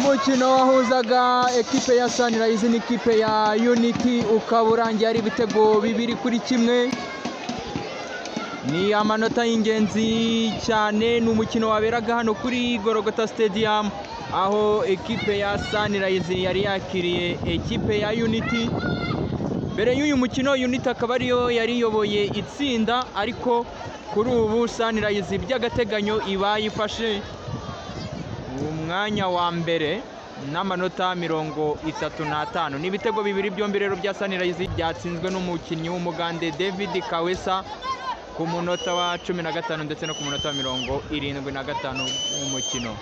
umukino wahuzaga ekipe ya Sunrise n'ikipe ya Unity ukaba urangiye ari ibitego 2-1. Ni amanota y'ingenzi cyane, ni umukino waberaga hano kuri Gorogota Stadium aho ekipe ya Sunrise yari yakiriye ekipe ya Unity. Mbere y'uyu mukino Unity akaba ariyo yariyoboye itsinda, ariko kuri ubu Sunrise by'agateganyo iba yifashe umwanya wa mbere n'amanota 35. Ni ibitego 2 byombi rero bya Sunrise byatsinzwe n'umukinnyi w'umugande David Kawesa ku munota wa 15 ndetse no ku munota wa 75 w'umukino.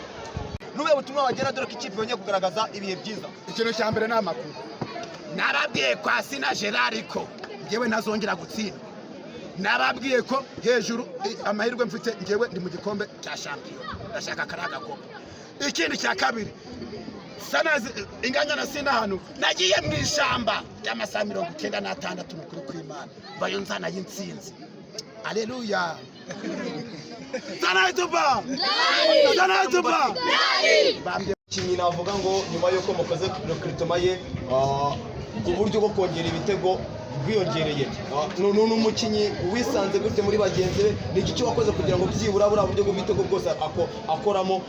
Nube butumwa wagera dore ko ikipe yongeye kugaragaza ibihe byiza. Ikintu cya mbere n'amakuru narabwiye kwa Sina Gerard ko ngewe ntazongera gutsinda. Nababwiye ko hejuru amahirwe mfite ngewe ndi mu gikombe cya champion, ndashaka karaga ko. Ikindi cya kabiri Sunrise inganya na Sina hano nagiye mu ishamba y'amasaha 96 mukuru kw'Imana bayo nzana y'intsinzi. Haleluya. Sunrise ba Kinyi navuga ngo nyuma yuko mukoze recruitment ye ku buryo bwo kongera ibitego bwiyongereye, n'umukinyi wisanze gute muri bagenzi be, ni iki wakoze kugira ngo byibura bura buryo bw'ibitego bwose akoramo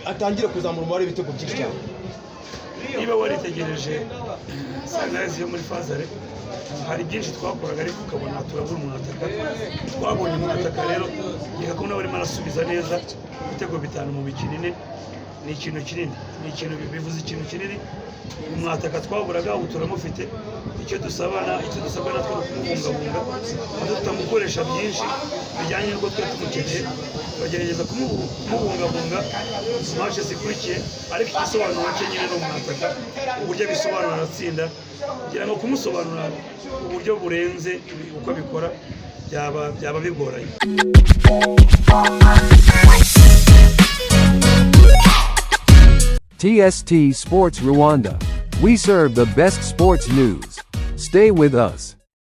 atangire kuzamura umubare w'ibitego byinshi cyane? Niba waritegereje Sunrise yo muri Fazare hari byinshi twakoraga, ariko ukabona turabura umuntu ataka. Twabonye umuntu ataka rero yega ko nawe arimo arasubiza neza ibitego 5 mu mikino ine. Ni ikintu kinini, ni ikintu bivuze ikintu kinini. Umwataka twaburaga ubu turamufite. Icyo dusabwa natwe kumubungabunga, tutamukoresha byinshi bijyanye n'uko twe tumukeneye, bagerageza kumubungabunga match zikurikiye, ariko igisobanuro cye nyine no mwataka uburyo bisobanura aratsinda, kugira ngo kumusobanura uburyo burenze uko bikora byaba bigoranye. TST Sports Rwanda. We serve the best sports news. Stay with us.